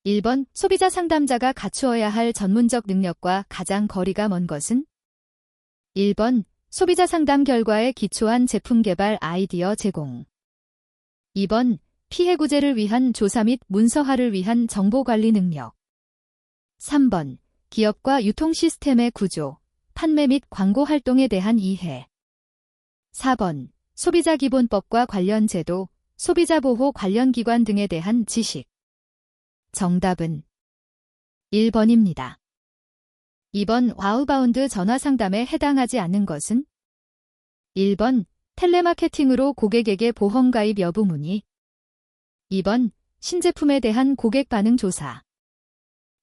1번 소비자 상담자가 갖추어야 할 전문적 능력과 가장 거리가 먼 것은? 1번 소비자 상담 결과에 기초한 제품 개발 아이디어 제공. 2번 피해 구제를 위한 조사 및 문서화를 위한 정보 관리 능력. 3번 기업과 유통 시스템의 구조, 판매 및 광고 활동에 대한 이해. 4번 소비자 기본법과 관련 제도, 소비자 보호 관련 기관 등에 대한 지식. 정답은 1번입니다. 2번 와우바운드 전화 상담에 해당하지 않는 것은? 1번 텔레마케팅으로 고객에게 보험 가입 여부 문의. 2번 신제품에 대한 고객 반응 조사.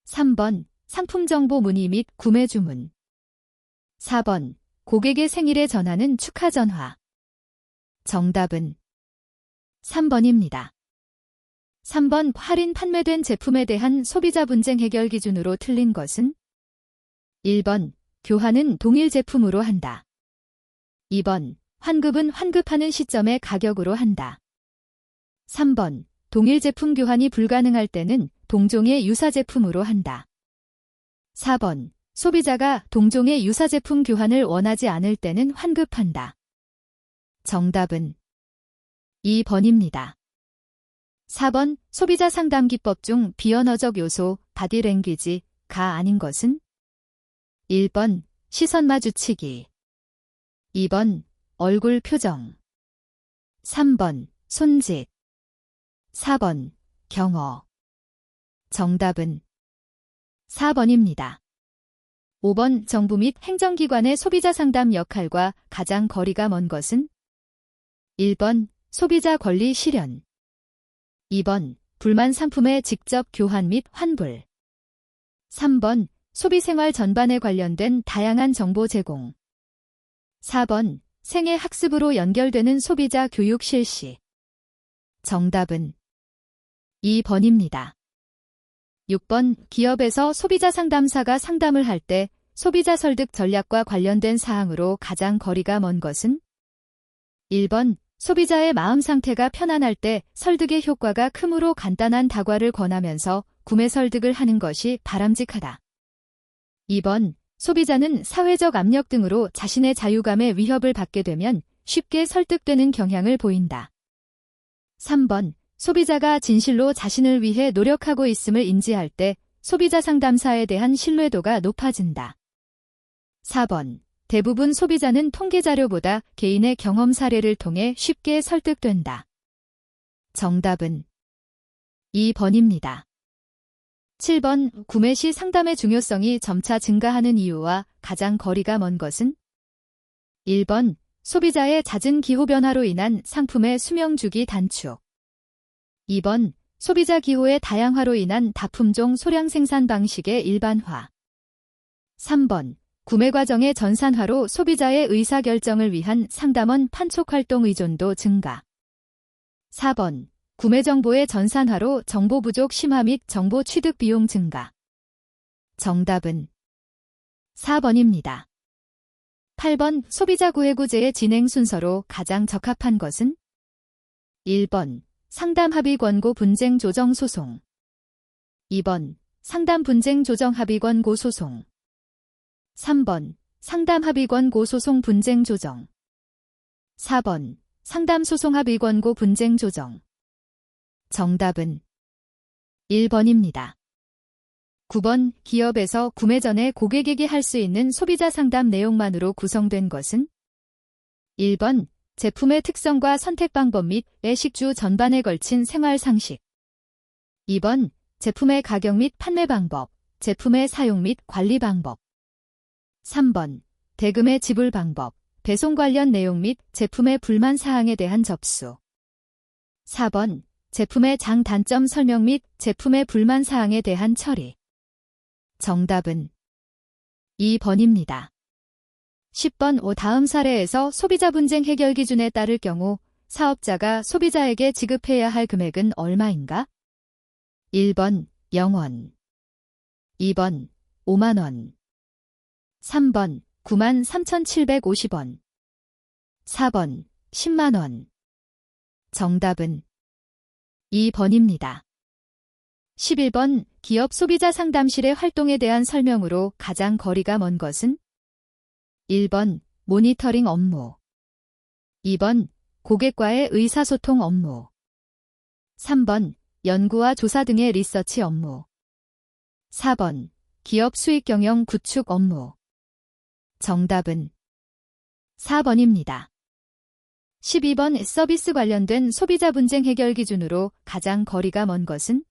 3번 상품 정보 문의 및 구매 주문. 4번 고객의 생일에 전하는 축하 전화. 정답은 3번입니다. 3번 할인 판매된 제품에 대한 소비자 분쟁 해결 기준으로 틀린 것은? 1번 교환은 동일 제품으로 한다. 2번 환급은 환급하는 시점의 가격으로 한다. 3번 동일 제품 교환이 불가능할 때는 동종의 유사 제품으로 한다. 4번 소비자가 동종의 유사 제품 교환을 원하지 않을 때는 환급한다. 정답은 2번입니다. 4번 소비자 상담 기법 중 비언어적 요소, 바디랭귀지가 아닌 것은? 1번 시선 마주치기. 2번 얼굴 표정. 3번 손짓. 4번 경어. 정답은 4번입니다. 5번 정부 및 행정기관의 소비자 상담 역할과 가장 거리가 먼 것은? 1번 소비자 권리 실현. 2번 불만 상품의 직접 교환 및 환불. 3번 소비생활 전반에 관련된 다양한 정보 제공. 4번 생애 학습으로 연결되는 소비자 교육 실시. 정답은 2번입니다. 6번 기업에서 소비자 상담사가 상담을 할 때 소비자 설득 전략과 관련된 사항으로 가장 거리가 먼 것은? 1번 소비자의 마음 상태가 편안할 때 설득의 효과가 크므로 간단한 다과를 권하면서 구매 설득을 하는 것이 바람직하다. 2번 소비자는 사회적 압력 등으로 자신의 자유감에 위협을 받게 되면 쉽게 설득되는 경향을 보인다. 3번 소비자가 진실로 자신을 위해 노력하고 있음을 인지할 때 소비자 상담사에 대한 신뢰도가 높아진다. 4번 대부분 소비자는 통계 자료보다 개인의 경험 사례를 통해 쉽게 설득된다. 정답은 2번입니다. 7번 구매 시 상담의 중요성이 점차 증가하는 이유와 가장 거리가 먼 것은? 1번 소비자의 잦은 기호 변화로 인한 상품의 수명 주기 단축. 2번 소비자 기호의 다양화로 인한 다품종 소량 생산 방식의 일반화. 3번 구매 과정의 전산화로 소비자의 의사결정을 위한 상담원 판촉 활동 의존도 증가. 4번 구매 정보의 전산화로 정보 부족 심화 및 정보 취득 비용 증가. 정답은 4번입니다. 8번 소비자 구애 구제의 진행 순서로 가장 적합한 것은? 1번 상담 합의 권고 분쟁 조정 소송. 2번 상담 분쟁 조정 합의 권고 소송. 3번 상담 합의 권고 소송 분쟁 조정. 4번 상담 소송 합의 권고 분쟁 조정. 정답은 1번입니다. 9번 기업에서 구매 전에 고객에게 할 수 있는 소비자 상담 내용만으로 구성된 것은? 1번 제품의 특성과 선택 방법 및 애식주 전반에 걸친 생활 상식. 2번 제품의 가격 및 판매 방법, 제품의 사용 및 관리 방법. 3번 대금의 지불 방법, 배송 관련 내용 및 제품의 불만 사항에 대한 접수. 4번 제품의 장단점 설명 및 제품의 불만 사항에 대한 처리. 정답은 2번입니다. 10번 다음 사례에서 소비자 분쟁 해결 기준에 따를 경우 사업자가 소비자에게 지급해야 할 금액은 얼마인가? 1번 0원. 2번 5만원. 3번 93,750원. 4번 10만원. 정답은 2번입니다. 11번 기업 소비자 상담실의 활동에 대한 설명으로 가장 거리가 먼 것은? 1번 모니터링 업무, 2번 고객과의 의사소통 업무, 3번 연구와 조사 등의 리서치 업무, 4번 기업 수익 경영 구축 업무. 정답은 4번입니다. 12번 서비스 관련된 소비자 분쟁 해결 기준으로 가장 거리가 먼 것은?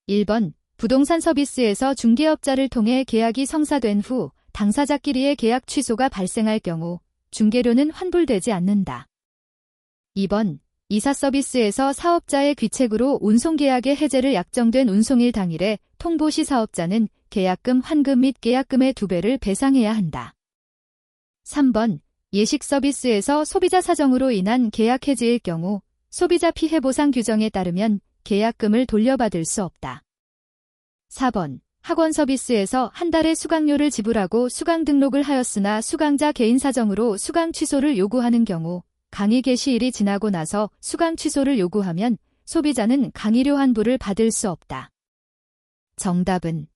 1번 부동산 서비스에서 중개업자를 통해 계약이 성사된 후 당사자끼리의 계약 취소가 발생할 경우 중개료는 환불되지 않는다. 2번 이사 서비스에서 사업자의 귀책으로 운송계약의 해제를 약정된 운송일 당일에 통보 시 사업자는 계약금 환급 및 계약금의 2배를 배상해야 한다. 3번 예식 서비스에서 소비자 사정으로 인한 계약 해지일 경우 소비자 피해 보상 규정에 따르면 계약금을 돌려받을 수 없다. 4번 학원 서비스에서 한 달에 수강료를 지불하고 수강 등록을 하였으나 수강자 개인 사정으로 수강 취소를 요구하는 경우 강의 개시일이 지나고 나서 수강 취소를 요구하면 소비자는 강의료 환불을 받을 수 없다. 정답은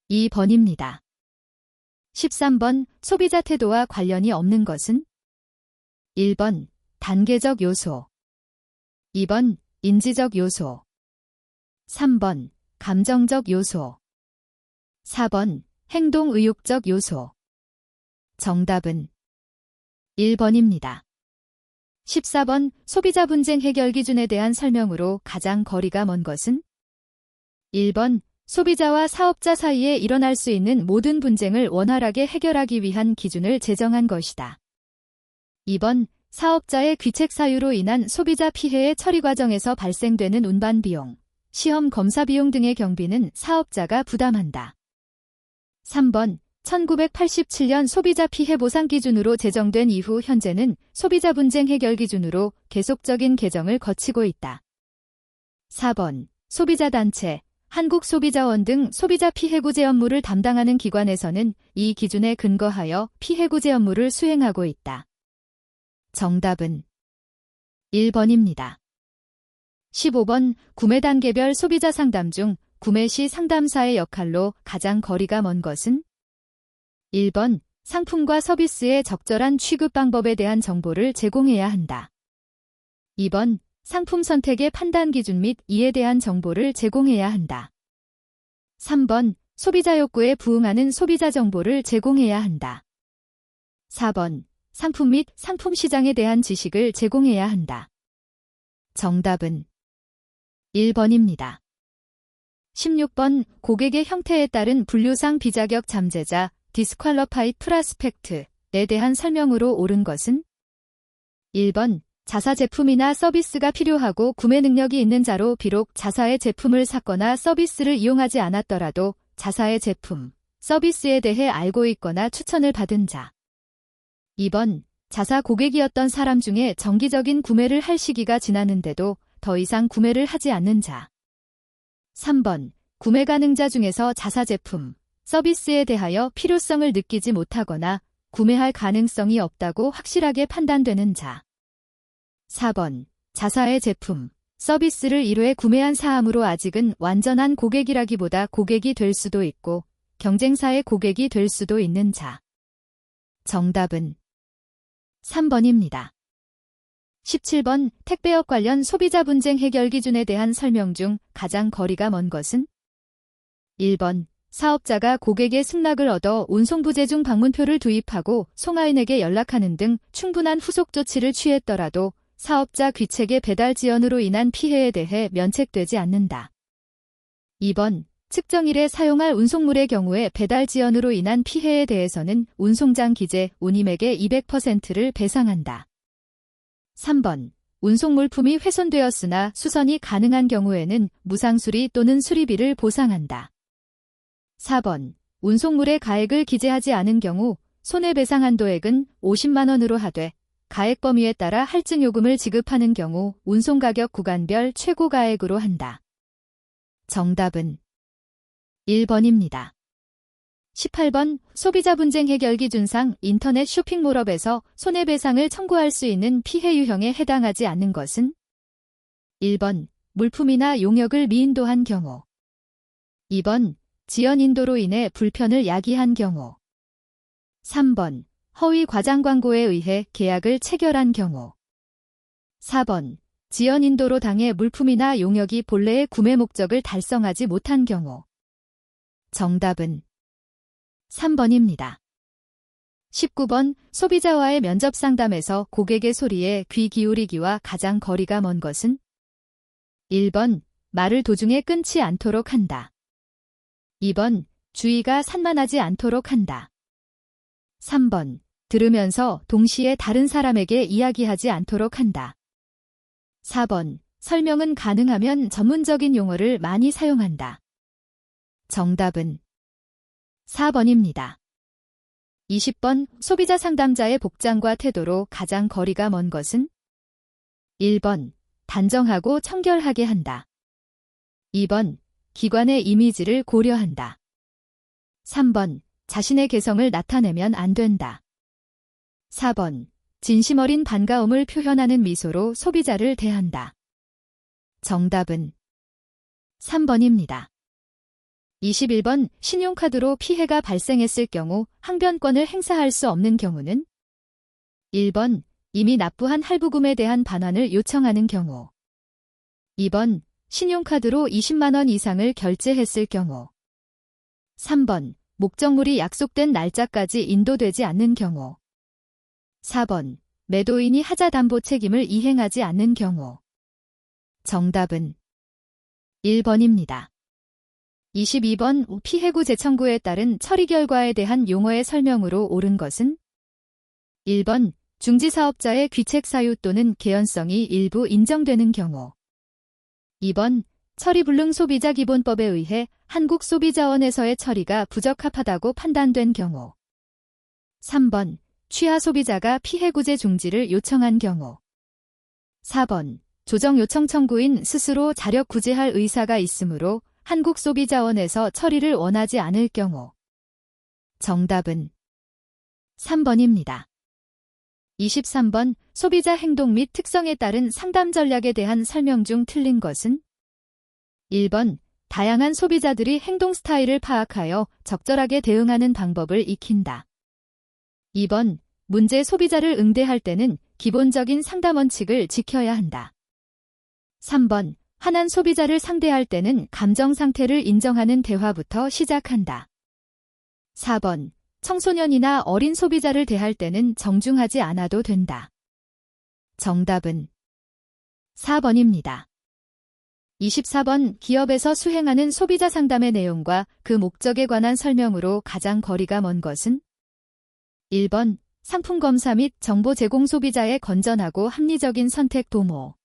2번입니다. 13번 소비자 태도와 관련이 없는 것은? 1번 단계적 요소, 2번 인지적 요소, 3번 감정적 요소, 4번 행동의욕적 요소. 정답은 1번입니다. 14번 소비자 분쟁 해결 기준에 대한 설명으로 가장 거리가 먼 것은? 1번 소비자와 사업자 사이에 일어날 수 있는 모든 분쟁을 원활하게 해결하기 위한 기준을 제정한 것이다. 2번 사업자의 귀책 사유로 인한 소비자 피해의 처리 과정에서 발생되는 운반 비용, 시험 검사 비용 등의 경비는 사업자가 부담한다. 3번 1987년 소비자 피해 보상 기준으로 제정된 이후 현재는 소비자 분쟁 해결 기준으로 계속적인 개정을 거치고 있다. 4번 소비자단체, 한국소비자원 등 소비자 피해 구제 업무를 담당하는 기관에서는 이 기준에 근거하여 피해 구제 업무를 수행하고 있다. 정답은 1번입니다. 15번 구매 단계별 소비자 상담 중 구매 시 상담사의 역할로 가장 거리가 먼 것은? 1번 상품과 서비스의 적절한 취급 방법에 대한 정보를 제공해야 한다. 2번 상품 선택의 판단 기준 및 이에 대한 정보를 제공해야 한다. 3번 소비자 욕구에 부응하는 소비자 정보를 제공해야 한다. 4번 상품 및 상품 시장에 대한 지식을 제공해야 한다. 정답은 1번입니다. 16번 고객의 형태에 따른 분류상 비자격 잠재자 디스퀄러파이드 프라스펙트에 대한 설명으로 옳은 것은? 1번 자사 제품이나 서비스가 필요하고 구매 능력이 있는 자로 비록 자사의 제품을 샀거나 서비스를 이용하지 않았더라도 자사의 제품, 서비스에 대해 알고 있거나 추천을 받은 자. 2번 자사 고객이었던 사람 중에 정기적인 구매를 할 시기가 지났는데도 더 이상 구매를 하지 않는 자. 3번 구매 가능자 중에서 자사 제품, 서비스에 대하여 필요성을 느끼지 못하거나 구매할 가능성이 없다고 확실하게 판단되는 자. 4번 자사의 제품, 서비스를 1회 구매한 사람으로 아직은 완전한 고객이라기보다 고객이 될 수도 있고 경쟁사의 고객이 될 수도 있는 자. 정답은 3번입니다. 17번 택배업 관련 소비자 분쟁 해결 기준에 대한 설명 중 가장 거리가 먼 것은? 1번 사업자가 고객의 승낙을 얻어 운송부재 중 방문표를 도입하고 송하인에게 연락하는 등 충분한 후속 조치를 취했더라도 사업자 귀책의 배달 지연으로 인한 피해에 대해 면책되지 않는다. 2번 측정일에 사용할 운송물의 경우에 배달 지연으로 인한 피해에 대해서는 운송장 기재 운임액의 200%를 배상한다. 3번 운송물품이 훼손되었으나 수선이 가능한 경우에는 무상수리 또는 수리비를 보상한다. 4번 운송물의 가액을 기재하지 않은 경우 손해배상 한도액은 50만 원으로 하되 가액 범위에 따라 할증 요금을 지급하는 경우 운송가격 구간별 최고 가액으로 한다. 정답은 1번입니다. 18번 소비자 분쟁 해결 기준상 인터넷 쇼핑몰업에서 손해배상을 청구할 수 있는 피해 유형에 해당하지 않는 것은? 1번 물품이나 용역을 미인도한 경우. 2번, 지연 인도로 인해 불편을 야기한 경우. 3번, 허위 과장 광고에 의해 계약을 체결한 경우. 4번, 지연 인도로 당해 물품이나 용역이 본래의 구매 목적을 달성하지 못한 경우. 정답은 3번입니다. 19번, 소비자와의 면접 상담에서 고객의 소리에 귀 기울이기와 가장 거리가 먼 것은? 1번, 말을 도중에 끊지 않도록 한다. 2번, 주의가 산만하지 않도록 한다. 3번, 들으면서 동시에 다른 사람에게 이야기하지 않도록 한다. 4번, 설명은 가능하면 전문적인 용어를 많이 사용한다. 정답은 4번입니다. 20번, 소비자 상담자의 복장과 태도로 가장 거리가 먼 것은? 1번, 단정하고 청결하게 한다. 2번, 기관의 이미지를 고려한다. 3번, 자신의 개성을 나타내면 안 된다. 4번, 진심 어린 반가움을 표현하는 미소로 소비자를 대한다. 정답은 3번입니다. 21번, 신용카드로 피해가 발생했을 경우 항변권을 행사할 수 없는 경우는? 1번, 이미 납부한 할부금에 대한 반환을 요청하는 경우. 2번, 신용카드로 20만 원 이상을 결제했을 경우. 3번, 목적물이 약속된 날짜까지 인도되지 않는 경우. 4번, 매도인이 하자 담보 책임을 이행하지 않는 경우. 정답은 1번입니다. 22번, 피해구 재청구에 따른 처리 결과에 대한 용어의 설명으로 옳은 것은? 1번, 중지사업자의 귀책 사유 또는 개연성이 일부 인정되는 경우. 2번, 처리불능 소비자기본법에 의해 한국소비자원에서의 처리가 부적합하다고 판단된 경우. 3번, 취하 소비자가 피해구제 중지를 요청한 경우. 4번, 조정 요청 청구인 스스로 자력 구제할 의사가 있으므로 한국소비자원에서 처리를 원하지 않을 경우. 정답은 3번입니다. 23번, 소비자 행동 및 특성에 따른 상담 전략에 대한 설명 중 틀린 것은? 1번, 다양한 소비자들이 행동 스타일을 파악하여 적절하게 대응하는 방법을 익힌다. 2번, 문제 소비자를 응대할 때는 기본적인 상담 원칙을 지켜야 한다. 3번, 화난 소비자를 상대할 때는 감정 상태를 인정하는 대화부터 시작한다. 4번, 청소년이나 어린 소비자를 대할 때는 정중하지 않아도 된다. 정답은 4번입니다. 24번, 기업에서 수행하는 소비자 상담의 내용과 그 목적에 관한 설명으로 가장 거리가 먼 것은? 1번, 상품 검사 및 정보 제공 소비자의 건전하고 합리적인 선택 도모.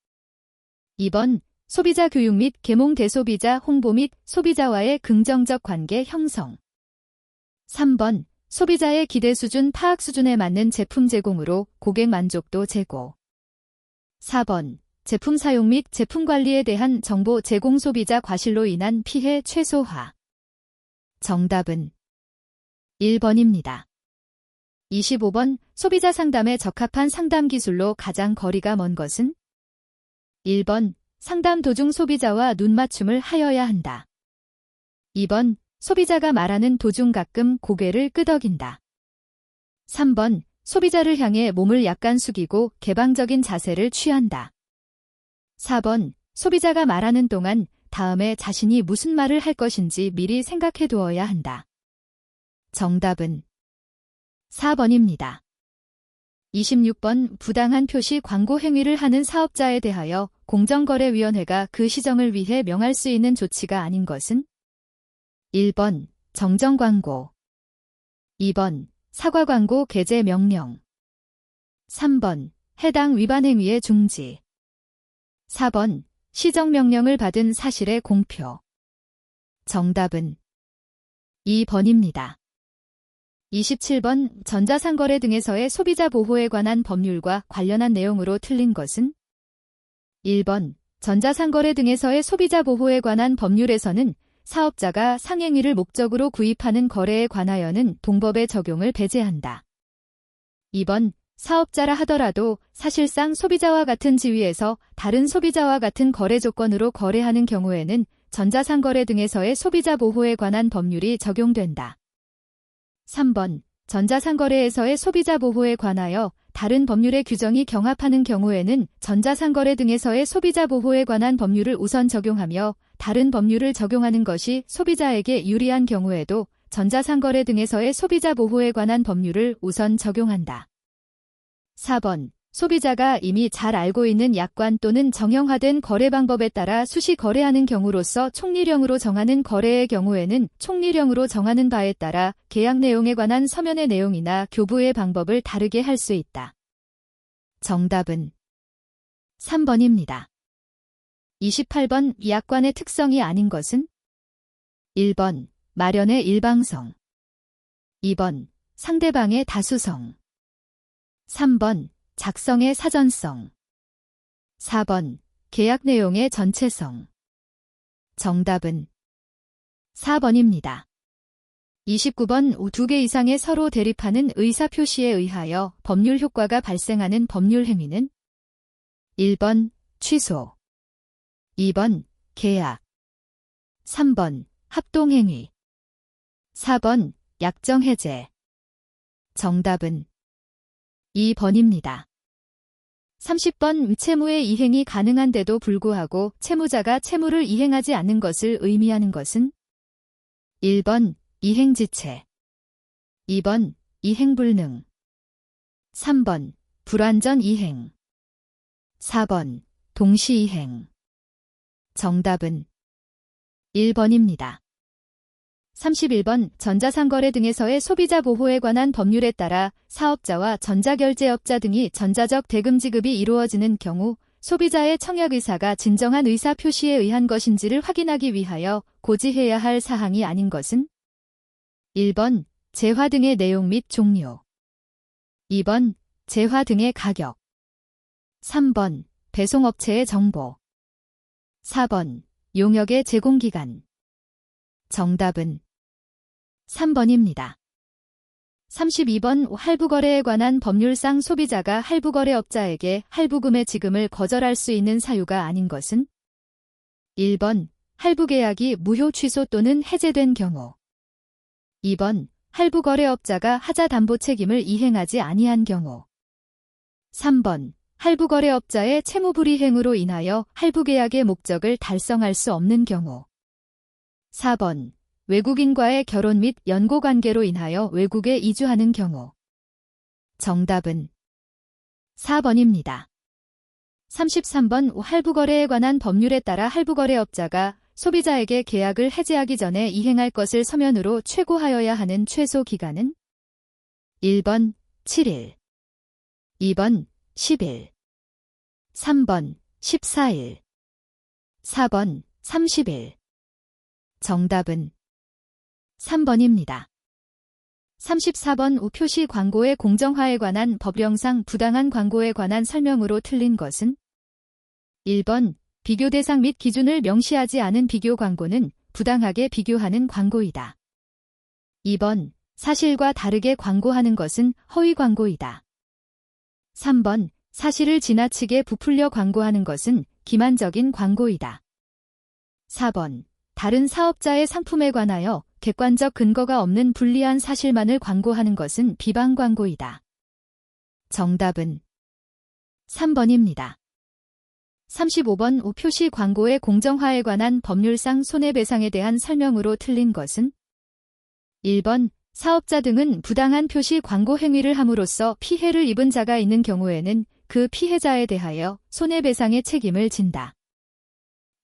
2번, 소비자 교육 및 계몽 대소비자 홍보 및 소비자와의 긍정적 관계 형성. 3번, 소비자의 기대 수준 파악 수준에 맞는 제품 제공으로 고객 만족도 제고. 4번, 제품 사용 및 제품 관리에 대한 정보 제공 소비자 과실로 인한 피해 최소화. 정답은 1번입니다. 25번, 소비자 상담에 적합한 상담 기술로 가장 거리가 먼 것은? 1번, 상담 도중 소비자와 눈맞춤을 하여야 한다. 2번, 소비자가 말하는 도중 가끔 고개를 끄덕인다. 3번, 소비자를 향해 몸을 약간 숙이고 개방적인 자세를 취한다. 4번, 소비자가 말하는 동안 다음에 자신이 무슨 말을 할 것인지 미리 생각해 두어야 한다. 정답은 4번입니다. 26번, 부당한 표시 광고 행위를 하는 사업자에 대하여 공정거래위원회가 그 시정을 위해 명할 수 있는 조치가 아닌 것은? 1번, 정정광고. 2번, 사과광고 게재 명령. 3번, 해당 위반 행위의 중지. 4번, 시정명령을 받은 사실의 공표. 정답은 2번입니다. 27번, 전자상거래 등에서의 소비자 보호에 관한 법률과 관련한 내용으로 틀린 것은? 1번, 전자상거래 등에서의 소비자 보호에 관한 법률에서는 사업자가 상행위를 목적으로 구입하는 거래에 관하여는 동법의 적용을 배제한다. 2번, 사업자라 하더라도 사실상 소비자와 같은 지위에서 다른 소비자와 같은 거래 조건으로 거래하는 경우에는 전자상거래 등에서의 소비자 보호에 관한 법률이 적용된다. 3번. 전자상거래에서의 소비자 보호에 관하여 다른 법률의 규정이 경합하는 경우에는 전자상거래 등에서의 소비자 보호에 관한 법률을 우선 적용하며 다른 법률을 적용하는 것이 소비자에게 유리한 경우에도 전자상거래 등에서의 소비자 보호에 관한 법률을 우선 적용한다. 4번. 소비자가 이미 잘 알고 있는 약관 또는 정형화된 거래 방법에 따라 수시 거래하는 경우로서 총리령으로 정하는 거래의 경우에는 총리령으로 정하는 바에 따라 계약 내용에 관한 서면의 내용이나 교부의 방법을 다르게 할 수 있다. 정답은 3번입니다. 28번. 약관의 특성이 아닌 것은? 1번. 말연의 일방성. 2번. 상대방의 다수성. 3번. 작성의 사전성. 4번. 계약 내용의 전체성. 정답은 4번입니다. 29번. 2개 이상의 서로 대립하는 의사표시에 의하여 법률 효과가 발생하는 법률 행위는? 1번. 취소. 2번. 계약. 3번. 합동행위. 4번. 약정해제. 정답은 2번입니다. 30번. 채무의 이행이 가능한데도 불구하고 채무자가 채무를 이행하지 않는 것을 의미하는 것은? 1번. 이행지체. 2번. 이행불능. 3번. 불완전 이행. 4번. 동시이행. 정답은 1번입니다. 31번. 전자상거래 등에서의 소비자 보호에 관한 법률에 따라 사업자와 전자결제업자 등이 전자적 대금 지급이 이루어지는 경우 소비자의 청약 의사가 진정한 의사 표시에 의한 것인지를 확인하기 위하여 고지해야 할 사항이 아닌 것은? 1번. 재화 등의 내용 및 종류. 2번. 재화 등의 가격. 3번. 배송업체의 정보. 4번. 용역의 제공기간. 정답은 3번입니다. 32번. 할부거래에 관한 법률상 소비자가 할부거래업자에게 할부금의 지급을 거절할 수 있는 사유가 아닌 것은? 1번. 할부계약이 무효 취소 또는 해제된 경우. 2번. 할부거래업자가 하자담보 책임을 이행하지 아니한 경우. 3번. 할부거래업자의 채무불이행으로 인하여 할부계약의 목적을 달성할 수 없는 경우. 4번. 외국인과의 결혼 및 연고관계로 인하여 외국에 이주하는 경우. 정답은 4번입니다. 33번. 할부거래에 관한 법률에 따라 할부거래업자가 소비자에게 계약을 해지하기 전에 이행할 것을 서면으로 최고하여야 하는 최소 기간은? 1번. 7일. 2번. 10일. 3번. 14일. 4번. 30일. 정답은 3번입니다. 34번. 우표시 광고의 공정화에 관한 법령상 부당한 광고에 관한 설명으로 틀린 것은? 1번. 비교 대상 및 기준을 명시하지 않은 비교 광고는 부당하게 비교하는 광고이다. 2번. 사실과 다르게 광고하는 것은 허위 광고이다. 3번. 사실을 지나치게 부풀려 광고하는 것은 기만적인 광고이다. 4번. 다른 사업자의 상품에 관하여 객관적 근거가 없는 불리한 사실만을 광고하는 것은 비방 광고이다. 정답은 3번입니다. 35번. 우표시 광고의 공정화에 관한 법률상 손해배상에 대한 설명으로 틀린 것은? 1번. 사업자 등은 부당한 표시 광고 행위를 함으로써 피해를 입은 자가 있는 경우에는 그 피해자에 대하여 손해배상의 책임을 진다.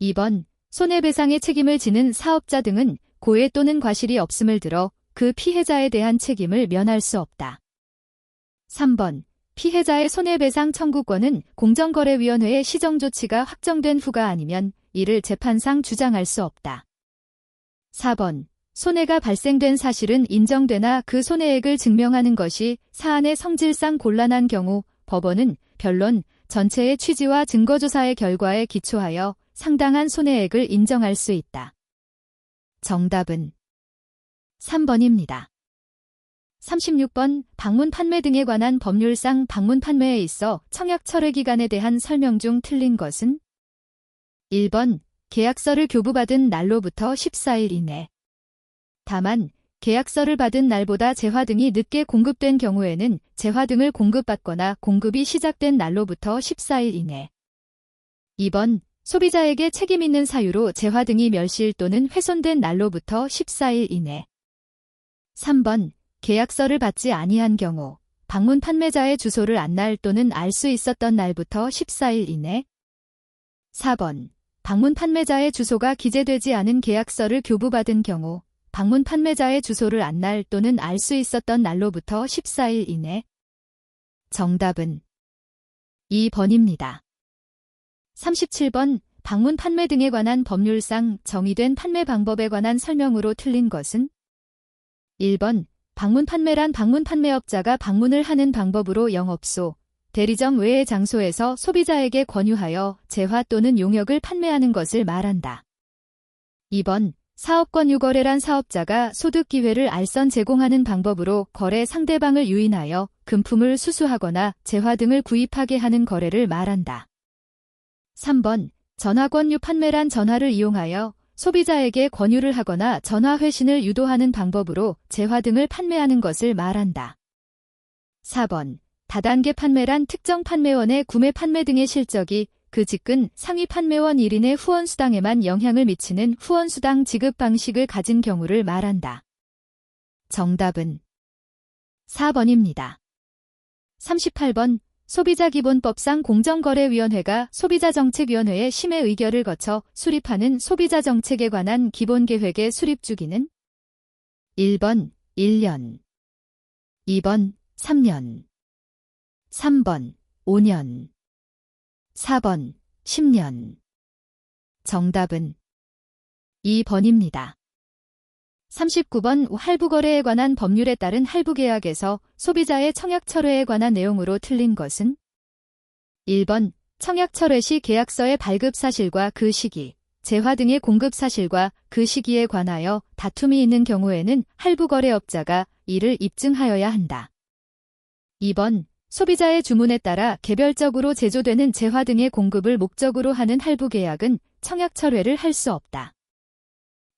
2번. 손해배상의 책임을 지는 사업자 등은 고의 또는 과실이 없음을 들어 그 피해자에 대한 책임을 면할 수 없다. 3번. 피해자의 손해배상 청구권은 공정거래위원회의 시정조치가 확정된 후가 아니면 이를 재판상 주장할 수 없다. 4번. 손해가 발생된 사실은 인정되나 그 손해액을 증명하는 것이 사안의 성질상 곤란한 경우 법원은 변론 전체의 취지와 증거조사의 결과에 기초하여 상당한 손해액을 인정할 수 있다. 정답은 3번입니다. 36번 방문 판매 등에 관한 법률상 방문 판매에 있어 청약 철회 기간에 대한 설명 중 틀린 것은 1번 계약서를 교부받은 날로부터 14일 이내. 다만 계약서를 받은 날보다 재화 등이 늦게 공급된 경우에는 재화 등을 공급받거나 공급이 시작된 날로부터 14일 이내. 2번 소비자에게 책임 있는 사유로 재화 등이 멸실 또는 훼손된 날로부터 14일 이내. 3번 계약서를 받지 아니한 경우 방문 판매자의 주소를 안날 또는 알 수 있었던 날부터 14일 이내. 4번 방문 판매자의 주소가 기재되지 않은 계약서를 교부받은 경우 방문 판매자의 주소를 안날 또는 알 수 있었던 날로부터 14일 이내. 정답은 2번입니다. 37번 방문 판매 등에 관한 법률상 정의된 판매 방법에 관한 설명으로 틀린 것은 1번 방문 판매란 방문 판매업자가 방문을 하는 방법으로 영업소, 대리점 외의 장소에서 소비자에게 권유하여 재화 또는 용역을 판매하는 것을 말한다. 2번 사업권유거래란 사업자가 소득기회를 알선 제공하는 방법으로 거래 상대방을 유인하여 금품을 수수하거나 재화 등을 구입하게 하는 거래를 말한다. 3번 전화권유 판매란 전화를 이용하여 소비자에게 권유를 하거나 전화 회신을 유도하는 방법으로 재화 등을 판매하는 것을 말한다. 4번 다단계 판매란 특정 판매원의 구매 판매 등의 실적이 그 직근 상위 판매원 1인의 후원수당에만 영향을 미치는 후원수당 지급 방식을 가진 경우를 말한다. 정답은 4번입니다. 38번 소비자기본법상 공정거래위원회가 소비자정책위원회의 심의 의결을 거쳐 수립하는 소비자정책에 관한 기본계획의 수립 주기는 1번 1년, 2번 3년, 3번 5년, 4번 10년. 정답은 2번입니다. 39번 할부거래에 관한 법률에 따른 할부계약에서 소비자의 청약철회에 관한 내용으로 틀린 것은 1번 청약철회 시 계약서의 발급 사실과 그 시기, 재화 등의 공급 사실과 그 시기에 관하여 다툼이 있는 경우에는 할부거래업자가 이를 입증하여야 한다. 2번 소비자의 주문에 따라 개별적으로 제조되는 재화 등의 공급을 목적으로 하는 할부계약은 청약철회를 할 수 없다.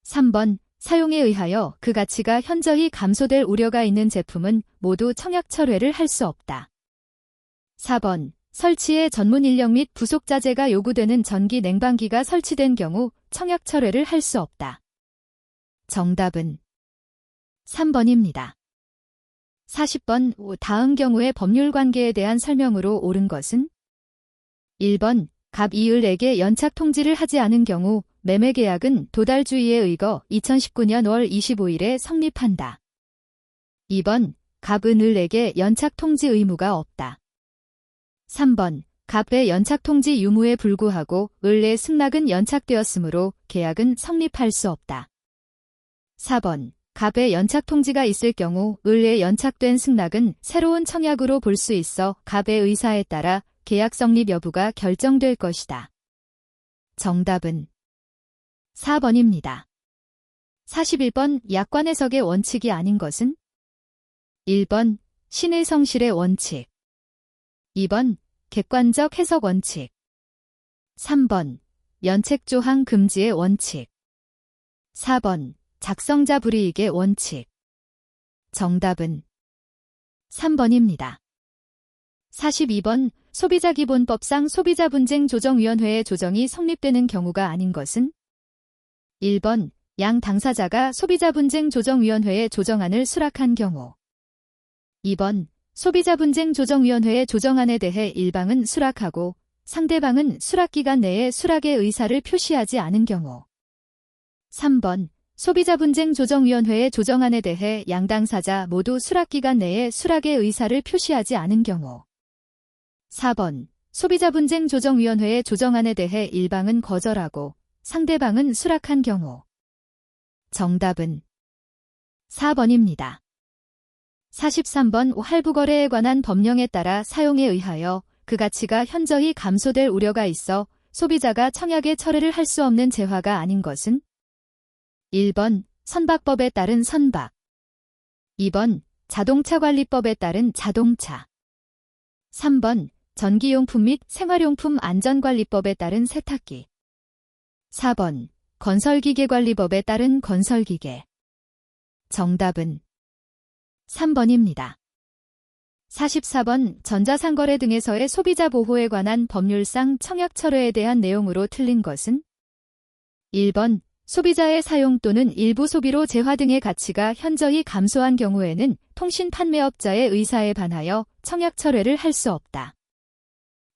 3번 사용에 의하여 그 가치가 현저히 감소될 우려가 있는 제품은 모두 청약철회를 할 수 없다. 4번 설치에 전문 인력 및 부속자재가 요구되는 전기 냉방기가 설치된 경우 청약철회를 할 수 없다. 정답은 3번입니다. 40번 다음 경우의 법률관계에 대한 설명으로 옳은 것은 1번 갑이을에게 연착 통지를 하지 않은 경우 매매계약은 도달주의에 의거 2019년 5월 25일에 성립한다. 2번 갑은을에게 연착 통지 의무가 없다. 3번 갑의 연착 통지 유무에 불구하고 을의 승낙은 연착되었으므로 계약은 성립할 수 없다. 4번 갑의 연착 통지가 있을 경우 을의 연착된 승낙은 새로운 청약으로 볼 수 있어 갑의 의사에 따라 계약 성립 여부가 결정될 것이다. 정답은 4번입니다. 41번 약관 해석의 원칙이 아닌 것은 1번 신의 성실의 원칙, 2번 객관적 해석 원칙, 3번 연책조항 금지의 원칙, 4번 작성자 불이익의 원칙. 정답은 3번입니다. 42번 소비자기본법상 소비자분쟁조정위원회의 조정이 성립되는 경우가 아닌 것은 1번 양 당사자가 소비자분쟁조정위원회의 조정안을 수락한 경우, 2번 소비자분쟁조정위원회의 조정안에 대해 일방은 수락하고 상대방은 수락기간 내에 수락의 의사를 표시하지 않은 경우, 3번 소비자분쟁조정위원회의 조정안에 대해 양 당사자 모두 수락기간 내에 수락의 의사를 표시하지 않은 경우, 4번 소비자분쟁조정위원회의 조정안에 대해 일방은 거절하고 상대방은 수락한 경우. 정답은 4번입니다. 43번 할부거래에 관한 법령에 따라 사용에 의하여 그 가치가 현저히 감소될 우려가 있어 소비자가 청약의 철회를 할 수 없는 재화가 아닌 것은 1번 선박법에 따른 선박, 2번 자동차관리법에 따른 자동차. 3번 전기용품 및 생활용품 안전관리법에 따른 세탁기. 4번 건설기계관리법에 따른 건설기계. 정답은 3번입니다. 44번 전자상거래 등에서의 소비자 보호에 관한 법률상 청약 철회에 대한 내용으로 틀린 것은 1번 소비자의 사용 또는 일부 소비로 재화 등의 가치가 현저히 감소한 경우에는 통신 판매업자의 의사에 반하여 청약 철회를 할 수 없다.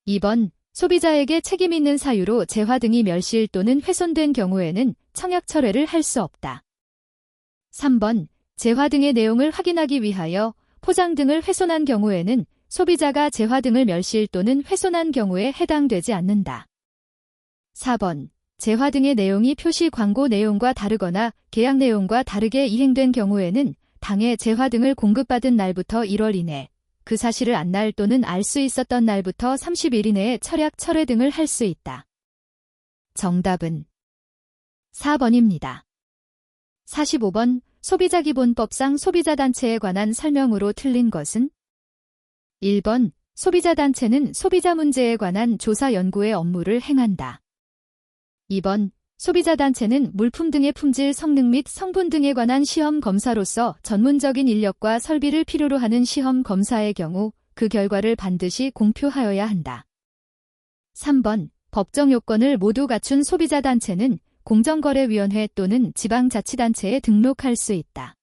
2번 소비자에게 책임 있는 사유로 재화 등이 멸실 또는 훼손된 경우에는 청약 철회를 할 수 없다. 3번 재화 등의 내용을 확인하기 위하여 포장 등을 훼손한 경우에는 소비자가 재화 등을 멸실 또는 훼손한 경우에 해당되지 않는다. 4번 재화 등의 내용이 표시 광고 내용과 다르거나 계약 내용과 다르게 이행된 경우에는 당해 재화 등을 공급받은 날부터 1월 이내, 그 사실을 안 날 또는 알 수 있었던 날부터 30일 이내에 청약 철회 등을 할 수 있다. 정답은 4번입니다. 45번 소비자기본법상 소비자단체에 관한 설명으로 틀린 것은 1번 소비자단체는 소비자 문제에 관한 조사 연구의 업무를 행한다. 2번 소비자단체는 물품 등의 품질, 성능 및 성분 등에 관한 시험 검사로서 전문적인 인력과 설비를 필요로 하는 시험 검사의 경우 그 결과를 반드시 공표하여야 한다. 3번 법정 요건을 모두 갖춘 소비자단체는 공정거래위원회 또는 지방자치단체에 등록할 수 있다.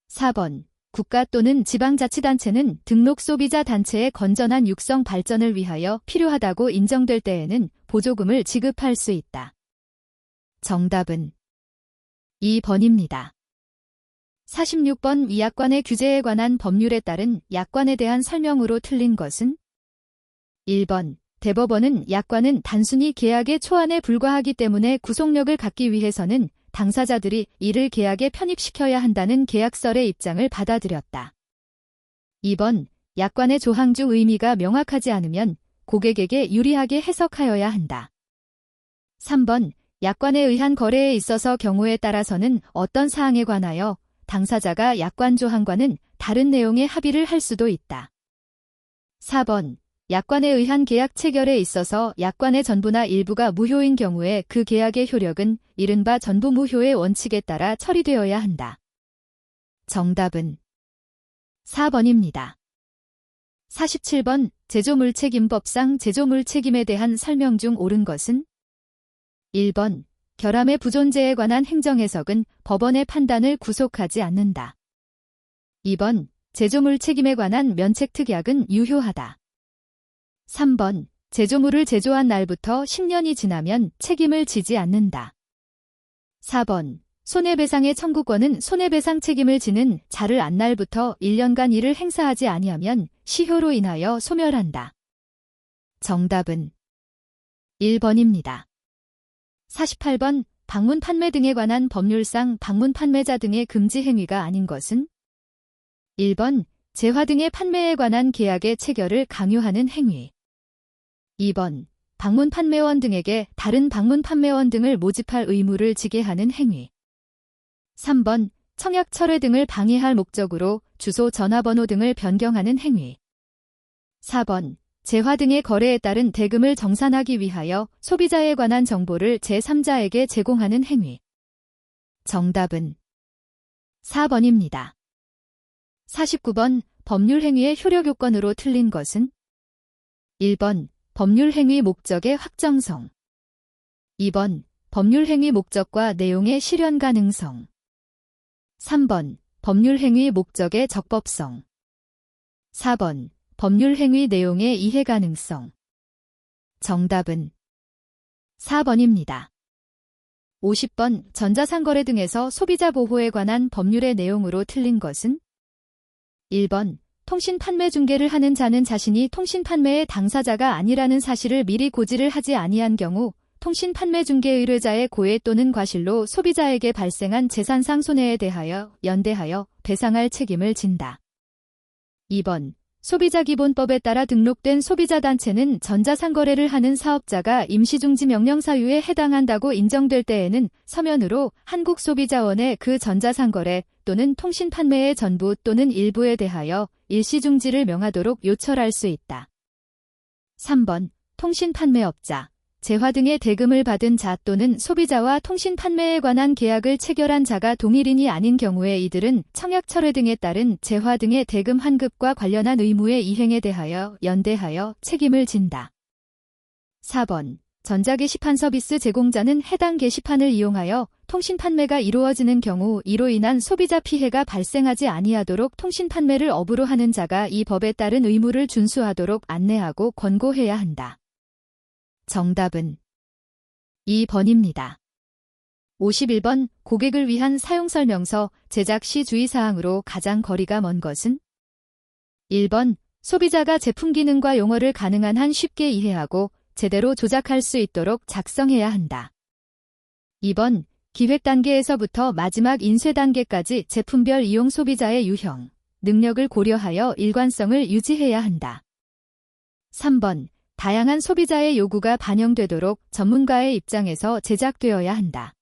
4번 국가 또는 지방자치단체는 등록 소비자단체의 건전한 육성 발전을 위하여 필요하다고 인정될 때에는 보조금을 지급할 수 있다. 정답은 2번입니다. 46번 위약관의 규제에 관한 법률에 따른 약관에 대한 설명으로 틀린 것은 1번 대법원은 약관은 단순히 계약의 초안에 불과하기 때문에 구속력을 갖기 위해서는 당사자들이 이를 계약에 편입시켜야 한다는 계약설의 입장을 받아들였다. 2번 약관의 조항 중 의미가 명확하지 않으면 고객에게 유리하게 해석하여야 한다. 3번 약관에 의한 거래에 있어서 경우에 따라서는 어떤 사항에 관하여 당사자가 약관 조항과는 다른 내용의 합의를 할 수도 있다. 4번 약관에 의한 계약 체결에 있어서 약관의 전부나 일부가 무효인 경우에 그 계약의 효력은 이른바 전부 무효의 원칙에 따라 처리되어야 한다. 정답은 4번입니다. 47번 제조물책임법상 제조물책임에 대한 설명 중 옳은 것은 1번 결함의 부존재에 관한 행정해석은 법원의 판단을 구속하지 않는다. 2번 제조물책임에 관한 면책특약은 유효하다. 3번 제조물을 제조한 날부터 10년이 지나면 책임을 지지 않는다. 4번 손해배상의 청구권은 손해배상 책임을 지는 자를 안 날부터 1년간 이를 행사하지 아니하면 시효로 인하여 소멸한다. 정답은 1번입니다. 48번 방문 판매 등에 관한 법률상 방문 판매자 등의 금지 행위가 아닌 것은 1번 재화 등의 판매에 관한 계약의 체결을 강요하는 행위. 2번 방문 판매원 등에게 다른 방문 판매원 등을 모집할 의무를 지게 하는 행위. 3번 청약 철회 등을 방해할 목적으로 주소 전화번호 등을 변경하는 행위. 4번 재화 등의 거래에 따른 대금을 정산하기 위하여 소비자에 관한 정보를 제3자에게 제공하는 행위. 정답은 4번입니다. 49번 법률 행위의 효력 요건으로 틀린 것은 1번 법률 행위 목적의 확정성. 2번 법률 행위 목적과 내용의 실현 가능성. 3번 법률 행위 목적의 적법성. 4번 법률 행위 내용의 이해 가능성. 정답은 4번입니다. 50번 전자상거래 등에서 소비자 보호에 관한 법률의 내용으로 틀린 것은 1번 통신 판매 중개를 하는 자는 자신이 통신 판매의 당사자가 아니라는 사실을 미리 고지를 하지 아니한 경우 통신 판매 중개 의뢰자의 고의 또는 과실로 소비자에게 발생한 재산상 손해에 대하여 연대하여 배상할 책임을 진다. 2번 소비자기본법에 따라 등록된 소비자단체는 전자상거래를 하는 사업자가 임시중지명령 사유에 해당한다고 인정될 때에는 서면으로 한국소비자원에 그 전자상거래 또는 통신 판매의 전부 또는 일부에 대하여 일시중지를 명하도록 요철할 수 있다. 3번 통신 판매업자, 재화 등의 대금을 받은 자 또는 소비자와 통신 판매에 관한 계약을 체결한 자가 동일인이 아닌 경우에 이들은 청약 철회 등에 따른 재화 등의 대금 환급과 관련한 의무의 이행에 대하여 연대하여 책임을 진다. 4번 전자게시판 서비스 제공자는 해당 게시판을 이용하여 통신 판매가 이루어지는 경우 이로 인한 소비자 피해가 발생하지 아니하도록 통신 판매를 업으로 하는 자가 이 법에 따른 의무를 준수하도록 안내하고 권고해야 한다. 정답은 2번입니다. 51번 고객을 위한 사용설명서 제작 시 주의사항으로 가장 거리가 먼 것은? 1번 소비자가 제품 기능과 용어를 가능한 한 쉽게 이해하고 제대로 조작할 수 있도록 작성해야 한다. 2번 기획 단계에서부터 마지막 인쇄 단계까지 제품별 이용 소비자의 유형, 능력을 고려하여 일관성을 유지해야 한다. 3번 다양한 소비자의 요구가 반영되도록 전문가의 입장에서 제작되어야 한다.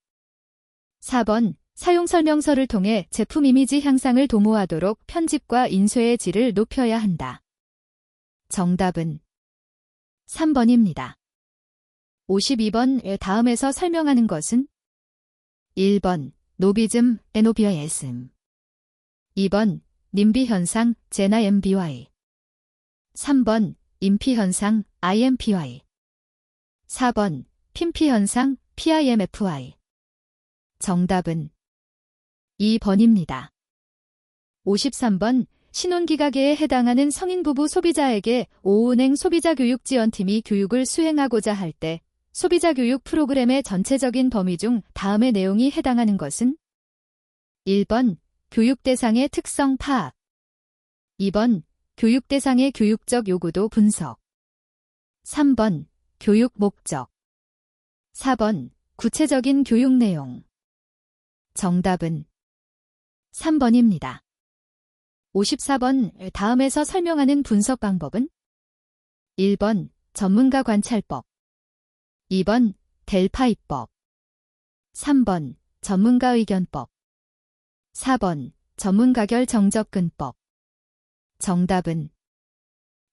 4번 사용설명서를 통해 제품 이미지 향상을 도모하도록 편집과 인쇄의 질을 높여야 한다. 정답은 3번입니다. 52번 다음에서 설명하는 것은? 1번 노비즘, 에노비아이즘 2번 님비 현상, 제나 MBY 3번 인피 현상, IMPY 4번 핀피 현상, PIMFY 정답은 2번입니다. 53번 신혼기가계에 해당하는 성인부부 소비자에게 오은행 소비자교육지원팀이 교육을 수행하고자 할 때 소비자교육 프로그램의 전체적인 범위 중 다음의 내용이 해당하는 것은? 1번 교육 대상의 특성 파악 2번 교육 대상의 교육적 요구도 분석 3번 교육 목적 4번 구체적인 교육 내용 정답은 3번입니다. 54번 다음에서 설명하는 분석 방법은? 1번 전문가 관찰법 2번 델파이법 3번 전문가 의견법 4번 전문가결 정접근법 정답은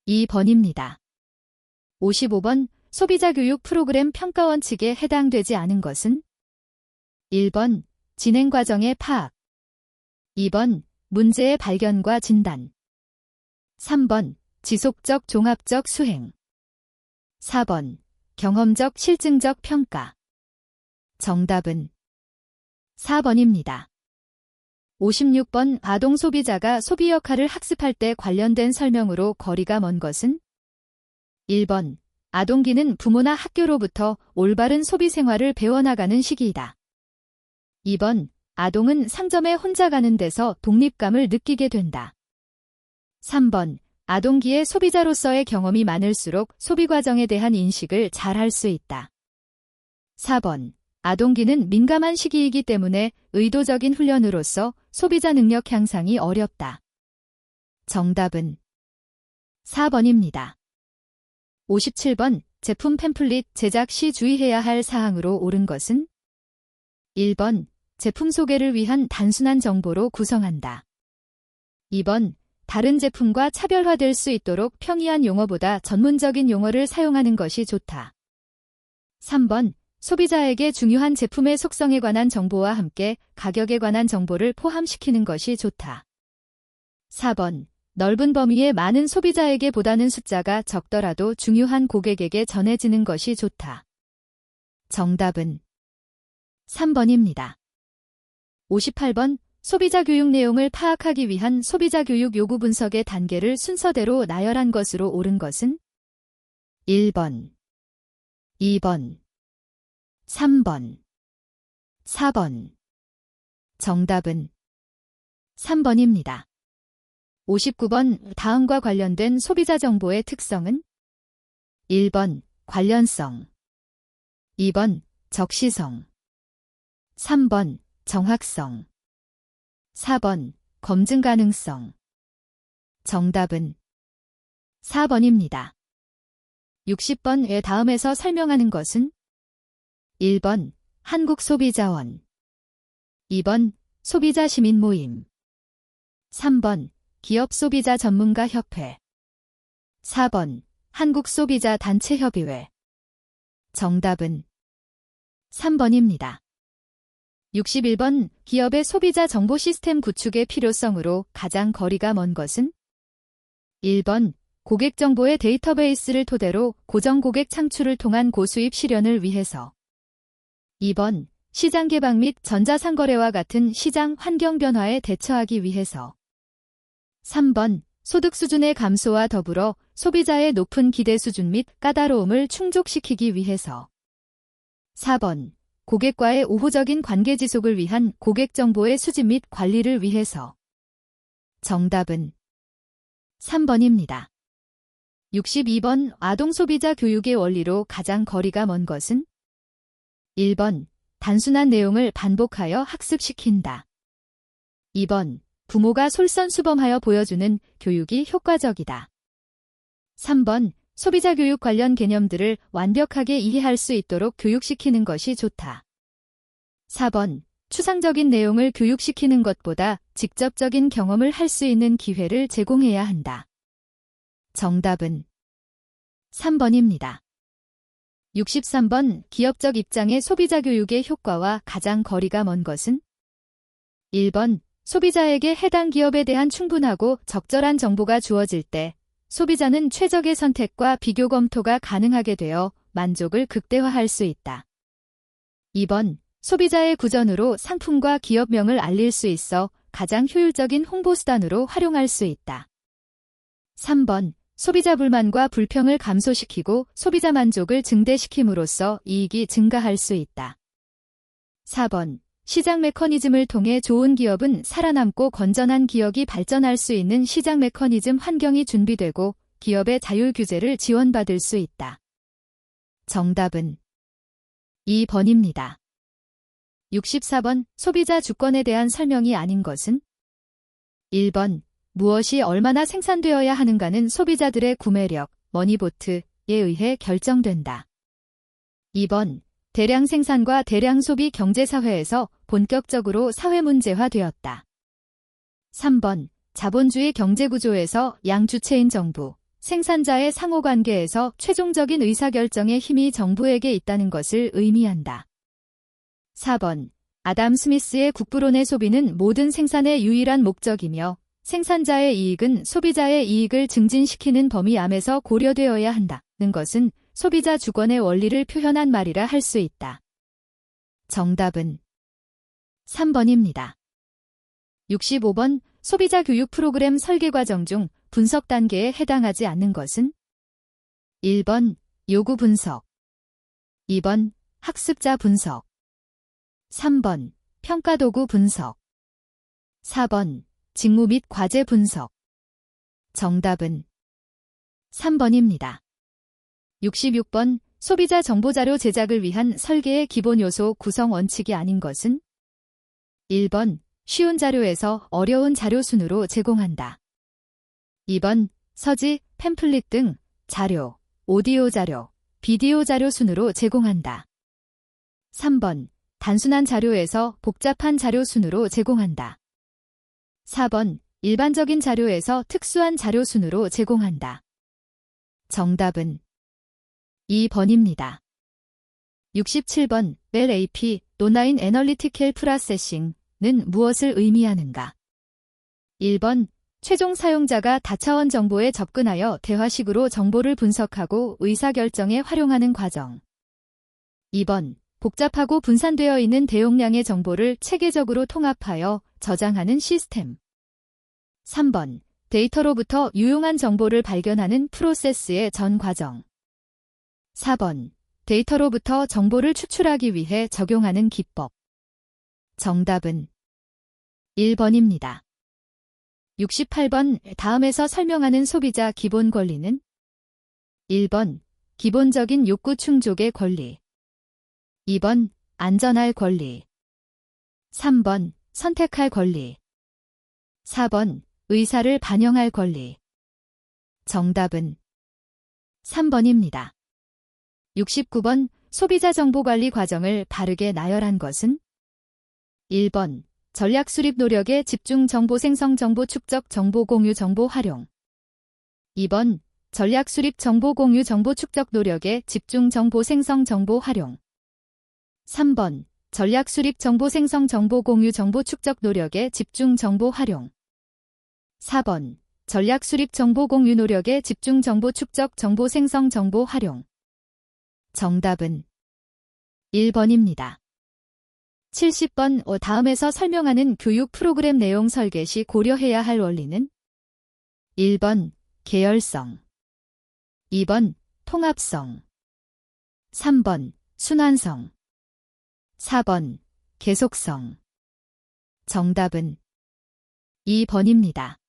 2번입니다. 55번 소비자 교육 프로그램 평가 원칙에 해당되지 않은 것은? 1번 진행 과정의 파악 2번 문제의 발견과 진단 3번 지속적 종합적 수행 4번 경험적 실증적 평가 정답은 4번입니다. 56번 아동 소비자가 소비 역할을 학습할 때 관련된 설명으로 거리가 먼 것은? 1번 아동기는 부모나 학교로부터 올바른 소비 생활을 배워나가는 시기이다. 2번 아동은 상점에 혼자 가는 데서 독립감을 느끼게 된다. 3번 아동기의 소비자로서의 경험이 많을수록 소비 과정에 대한 인식을 잘 할 수 있다. 4번 아동기는 민감한 시기이기 때문에 의도적인 훈련으로서 소비자 능력 향상이 어렵다. 정답은 4번입니다. 57번 제품 팸플릿 제작 시 주의해야 할 사항으로 옳은 것은? 1번 제품 소개를 위한 단순한 정보로 구성한다. 2번 다른 제품과 차별화될 수 있도록 평이한 용어보다 전문적인 용어를 사용하는 것이 좋다. 3번 소비자에게 중요한 제품의 속성에 관한 정보와 함께 가격에 관한 정보를 포함시키는 것이 좋다. 4번 넓은 범위의 많은 소비자에게 보다는 숫자가 적더라도 중요한 고객에게 전해지는 것이 좋다. 정답은 3번입니다. 58번 소비자 교육 내용을 파악하기 위한 소비자 교육 요구 분석의 단계를 순서대로 나열한 것으로 옳은 것은? 1번, 2번, 3번, 4번. 정답은 3번입니다. 59번 다음과 관련된 소비자 정보의 특성은? 1번 관련성 2번 적시성 3번 정확성 4번 검증 가능성 정답은 4번입니다. 60번의 다음에서 설명하는 것은? 1번 한국소비자원 2번 소비자 시민 모임 3번 기업소비자 전문가 협회. 4번 한국소비자 단체협의회. 정답은 3번입니다. 61번 기업의 소비자 정보 시스템 구축의 필요성으로 가장 거리가 먼 것은? 1번 고객 정보의 데이터베이스를 토대로 고정 고객 창출을 통한 고수입 실현을 위해서. 2번 시장 개방 및 전자상거래와 같은 시장 환경 변화에 대처하기 위해서. 3번 소득 수준의 감소와 더불어 소비자의 높은 기대 수준 및 까다로움을 충족시키기 위해서. 4번 고객과의 우호적인 관계 지속을 위한 고객 정보의 수집 및 관리를 위해서. 정답은 3번입니다. 62번 아동 소비자 교육의 원리로 가장 거리가 먼 것은? 1번 단순한 내용을 반복하여 학습시킨다. 2번 부모가 솔선수범하여 보여주는 교육이 효과적이다. 3번 소비자 교육 관련 개념들을 완벽하게 이해할 수 있도록 교육시키는 것이 좋다. 4번 추상적인 내용을 교육시키는 것보다 직접적인 경험을 할 수 있는 기회를 제공해야 한다. 정답은 3번입니다. 63번 기업적 입장의 소비자 교육의 효과와 가장 거리가 먼 것은? 1번 소비자에게 해당 기업에 대한 충분하고 적절한 정보가 주어질 때 소비자는 최적의 선택과 비교 검토가 가능하게 되어 만족을 극대화할 수 있다. 2번 소비자의 구전으로 상품과 기업명을 알릴 수 있어 가장 효율적인 홍보수단으로 활용할 수 있다. 3번 소비자 불만과 불평을 감소시키고 소비자 만족을 증대시킴으로써 이익이 증가할 수 있다. 4번 시장 메커니즘을 통해 좋은 기업은 살아남고 건전한 기업이 발전할 수 있는 시장 메커니즘 환경이 준비되고 기업의 자율 규제를 지원받을 수 있다. 정답은 2번입니다. 64번 소비자 주권에 대한 설명이 아닌 것은? 1번 무엇이 얼마나 생산되어야 하는가는 소비자들의 구매력, 머니보트에 의해 결정된다. 2번 대량 생산과 대량 소비 경제사회에서 본격적으로 사회문제화되었다. 3번 자본주의 경제구조에서 양주체인 정부, 생산자의 상호관계에서 최종적인 의사결정의 힘이 정부에게 있다는 것을 의미한다. 4번 아담 스미스의 국부론의 소비는 모든 생산의 유일한 목적이며 생산자의 이익은 소비자의 이익을 증진시키는 범위 안에서 고려되어야 한다는 것은 소비자 주권의 원리를 표현한 말이라 할 수 있다. 정답은 3번입니다. 65번 소비자 교육 프로그램 설계 과정 중 분석 단계에 해당하지 않는 것은? 1번 요구 분석, 2번 학습자 분석, 3번 평가 도구 분석, 4번 직무 및 과제 분석. 정답은 3번입니다. 66번 소비자 정보자료 제작을 위한 설계의 기본 요소 구성 원칙이 아닌 것은? 1번 쉬운 자료에서 어려운 자료 순으로 제공한다. 2번 서지, 팸플릿 등 자료, 오디오 자료, 비디오 자료 순으로 제공한다. 3번 단순한 자료에서 복잡한 자료 순으로 제공한다. 4번 일반적인 자료에서 특수한 자료 순으로 제공한다. 정답은 2번입니다. 67번 LAP, 논라인 애널리티컬 프로세싱은 무엇을 의미하는가? 1번 최종 사용자가 다차원 정보에 접근하여 대화식으로 정보를 분석하고 의사결정에 활용하는 과정. 2번 복잡하고 분산되어 있는 대용량의 정보를 체계적으로 통합하여 저장하는 시스템. 3번 데이터로부터 유용한 정보를 발견하는 프로세스의 전 과정. 4번 데이터로부터 정보를 추출하기 위해 적용하는 기법. 정답은 1번입니다. 68번 다음에서 설명하는 소비자 기본 권리는? 1번 기본적인 욕구 충족의 권리, 2번 안전할 권리, 3번 선택할 권리, 4번 의사를 반영할 권리. 정답은 3번입니다. 69번 소비자 정보 관리 과정을 바르게 나열한 것은? 1번 전략 수립 노력의 집중 정보 생성 정보 축적 정보 공유 정보 활용. 2번 전략 수립 정보 공유 정보 축적 노력의 집중 정보 생성 정보 활용. 3번 전략 수립 정보 생성 정보 공유 정보 축적 노력의 집중 정보 활용. 4번 전략 수립 정보 공유 노력의 집중 정보 축적 정보 생성 정보 활용. 정답은 1번입니다. 70번 다음에서 설명하는 교육 프로그램 내용 설계 시 고려해야 할 원리는 1번 계열성, 2번 통합성, 3번 순환성, 4번 계속성. 정답은 2번입니다.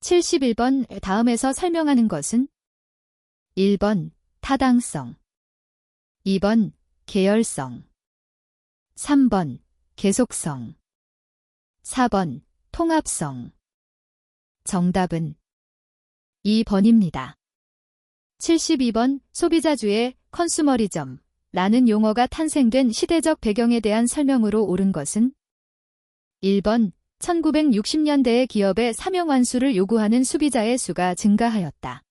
71번 다음에서 설명하는 것은 1번 타당성, 2번 계열성, 3번 계속성, 4번 통합성. 정답은 2번입니다. 72번 소비자주의 컨슈머리즘 라는 용어가 탄생된 시대적 배경에 대한 설명으로 옳은 것은 1번 1960년대에 기업의 사명 완수를 요구하는 소비자의 수가 증가하였다.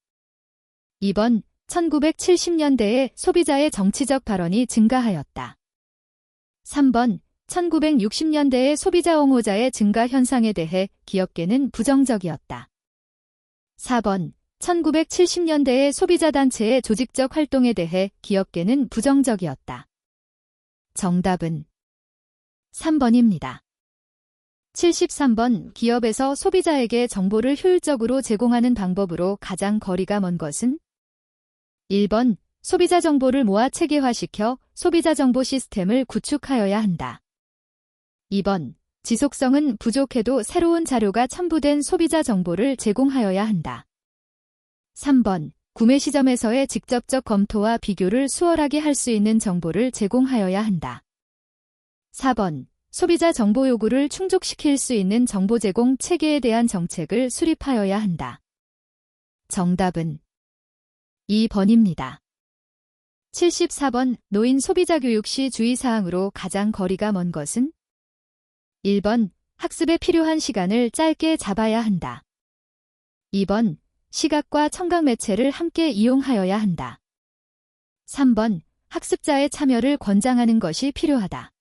2번 1970년대에 소비자의 정치적 발언이 증가하였다. 3번 1960년대의 소비자 옹호자의 증가 현상에 대해 기업계는 부정적이었다. 4번 1970년대의 소비자단체의 조직적 활동에 대해 기업계는 부정적이었다. 정답은 3번입니다. 73번 기업에서 소비자에게 정보를 효율적으로 제공하는 방법으로 가장 거리가 먼 것은 1번 소비자 정보를 모아 체계화시켜 소비자 정보 시스템을 구축하여야 한다. 2번 지속성은 부족해도 새로운 자료가 첨부된 소비자 정보를 제공하여야 한다. 3번 구매 시점에서의 직접적 검토와 비교를 수월하게 할 수 있는 정보를 제공하여야 한다. 4번 소비자 정보 요구를 충족시킬 수 있는 정보 제공 체계에 대한 정책을 수립하여야 한다. 정답은 2번입니다. 74번 노인 소비자 교육 시 주의사항으로 가장 거리가 먼 것은 1번 학습에 필요한 시간을 짧게 잡아야 한다. 2번 시각과 청각 매체를 함께 이용하여야 한다. 3번 학습자의 참여를 권장하는 것이 필요하다.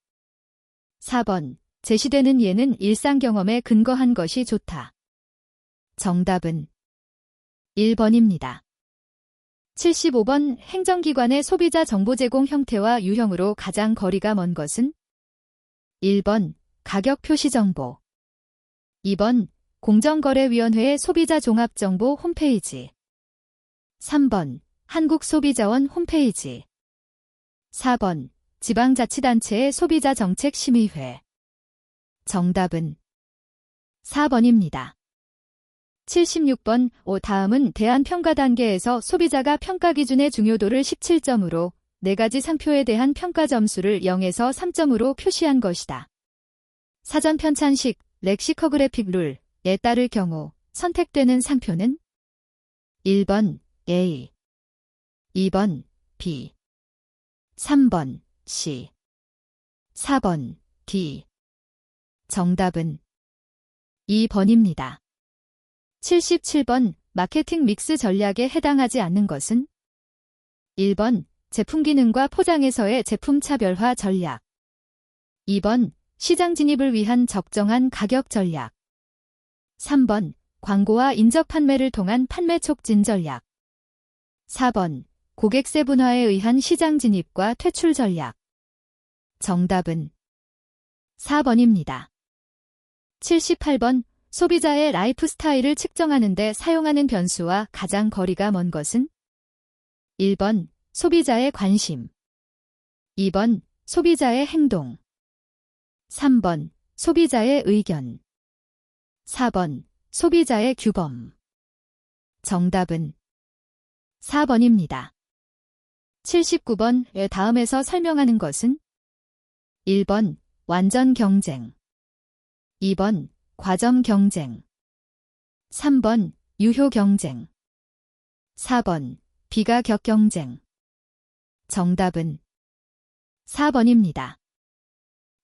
4번 제시되는 예는 일상 경험에 근거한 것이 좋다. 정답은 1번입니다. 75번 행정기관의 소비자 정보 제공 형태와 유형으로 가장 거리가 먼 것은 1번 가격 표시 정보, 2번 공정거래위원회의 소비자 종합정보 홈페이지, 3번 한국소비자원 홈페이지, 4번 지방자치단체의 소비자정책심의회. 정답은 4번입니다. 76번 다음은 대안평가 단계에서 소비자가 평가 기준의 중요도를 17점으로 4가지 상표에 대한 평가 점수를 0에서 3점으로 표시한 것이다. 사전 편찬식 렉시커그래픽 룰에 따를 경우 선택되는 상표는 1번 A, 2번 B, 3번 C, 4번 D. 정답은 2번입니다. 77번 마케팅 믹스 전략에 해당하지 않는 것은 1번 제품 기능과 포장에서의 제품 차별화 전략, 2번 시장 진입을 위한 적정한 가격 전략, 3번 광고와 인적 판매를 통한 판매 촉진 전략, 4번 고객 세분화에 의한 시장 진입과 퇴출 전략. 정답은 4번입니다. 78번 소비자의 라이프 스타일을 측정하는 데 사용하는 변수와 가장 거리가 먼 것은 1번 소비자의 관심, 2번 소비자의 행동, 3번 소비자의 의견, 4번 소비자의 규범. 정답은 4번입니다. 79번 다음에서 설명하는 것은 1번 완전 경쟁, 2번 과점 경쟁, 3번 유효 경쟁, 4번 비가격 경쟁. 정답은 4번입니다.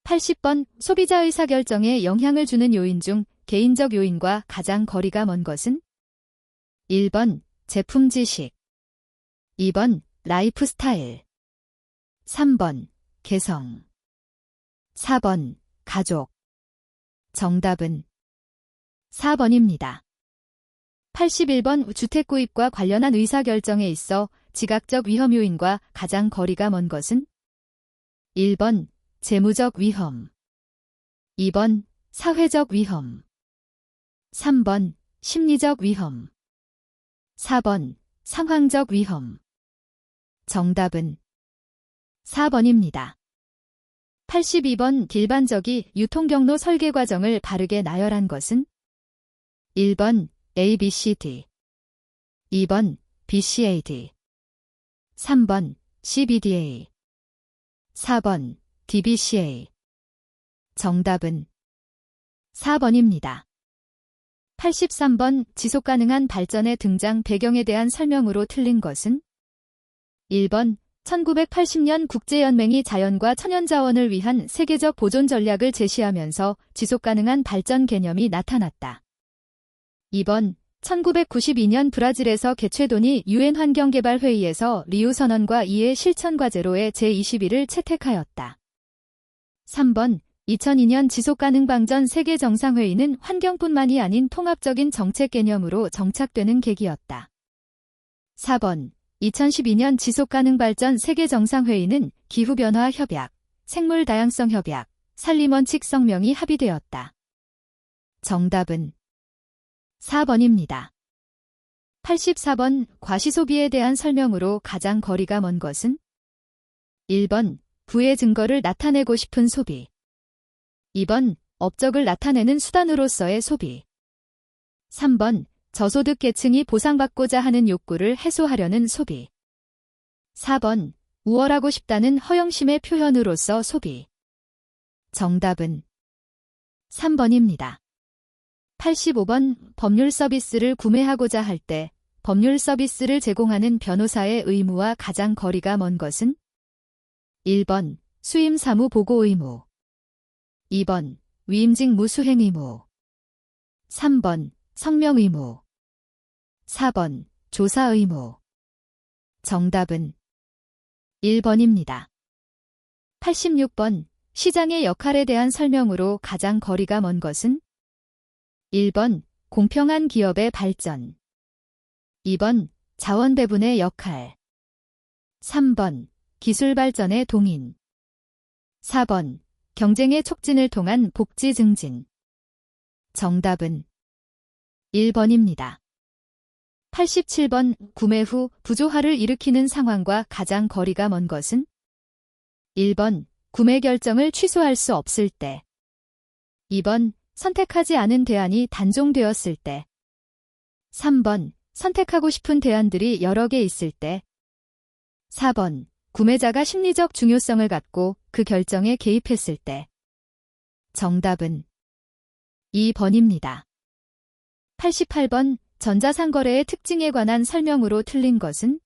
80번 소비자 의사결정에 영향을 주는 요인 중 개인적 요인과 가장 거리가 먼 것은? 1번 제품 지식, 2번 라이프 스타일, 3번 개성, 4번 가족. 정답은 4번입니다. 81번 주택 구입과 관련한 의사결정에 있어 지각적 위험 요인과 가장 거리가 먼 것은? 1번 재무적 위험, 2번 사회적 위험, 3번 심리적 위험, 4번 상황적 위험. 정답은 4번입니다. 82번 길반저기 유통경로 설계 과정을 바르게 나열한 것은? 1번 ABCD, 2번 BCAD, 3번 CBDA, 4번 DBCA. 정답은 4번입니다. 83번 지속가능한 발전의 등장 배경에 대한 설명으로 틀린 것은? 1번 1980년 국제연맹이 자연과 천연자원을 위한 세계적 보존 전략을 제시하면서 지속가능한 발전 개념이 나타났다. 2번 1992년 브라질에서 개최돈이 유엔 환경개발회의에서 리우 선언과 이의 실천 과제로의 제21을 채택하였다. 3번 2002년 지속가능방전 세계정상회의는 환경뿐만이 아닌 통합적인 정책 개념으로 정착되는 계기였다. 4번 2012년 지속가능발전 세계정상회의는 기후변화 협약, 생물 다양성 협약, 산림원칙 성명이 합의되었다. 정답은 4번입니다. 84번 과시소비에 대한 설명으로 가장 거리가 먼 것은? 1번 부의 증거를 나타내고 싶은 소비, 2번 업적을 나타내는 수단으로서의 소비, 3번 저소득 계층이 보상받고자 하는 욕구를 해소하려는 소비, 4번 우월하고 싶다는 허영심의 표현으로서 소비. 정답은 3번입니다. 85번 법률 서비스를 구매하고자 할 때 법률 서비스를 제공하는 변호사의 의무와 가장 거리가 먼 것은? 1번 수임 사무 보고 의무, 2번 위임직무 수행 의무, 3번 성명 의무, 4번 조사 의무. 정답은 1번입니다. 86번 시장의 역할에 대한 설명으로 가장 거리가 먼 것은? 1번 공평한 기업의 발전, 2번 자원 배분의 역할, 3번 기술 발전의 동인, 4번 경쟁의 촉진을 통한 복지 증진. 정답은 1번입니다. 87번 구매 후 부조화를 일으키는 상황과 가장 거리가 먼 것은? 1번 구매 결정을 취소할 수 없을 때, 2번 선택하지 않은 대안이 단종되었을 때, 3번 선택하고 싶은 대안들이 여러 개 있을 때, 4번 구매자가 심리적 중요성을 갖고 그 결정에 개입했을 때. 정답은 2번입니다. 88번 전자상거래의 특징에 관한 설명으로 틀린 것은?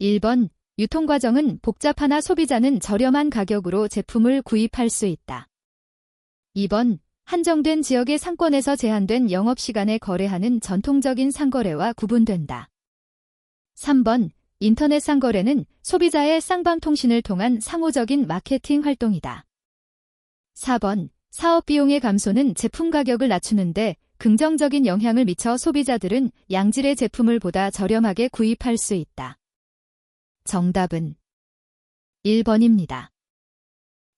1번 유통과정은 복잡하나 소비자는 저렴한 가격으로 제품을 구입할 수 있다. 2번 한정된 지역의 상권에서 제한된 영업시간에 거래하는 전통적인 상거래와 구분된다. 3번 인터넷 상거래는 소비자의 쌍방통신을 통한 상호적인 마케팅 활동이다. 4번 사업비용의 감소는 제품 가격을 낮추는데 긍정적인 영향을 미쳐 소비자들은 양질의 제품을 보다 저렴하게 구입할 수 있다. 정답은 1번입니다.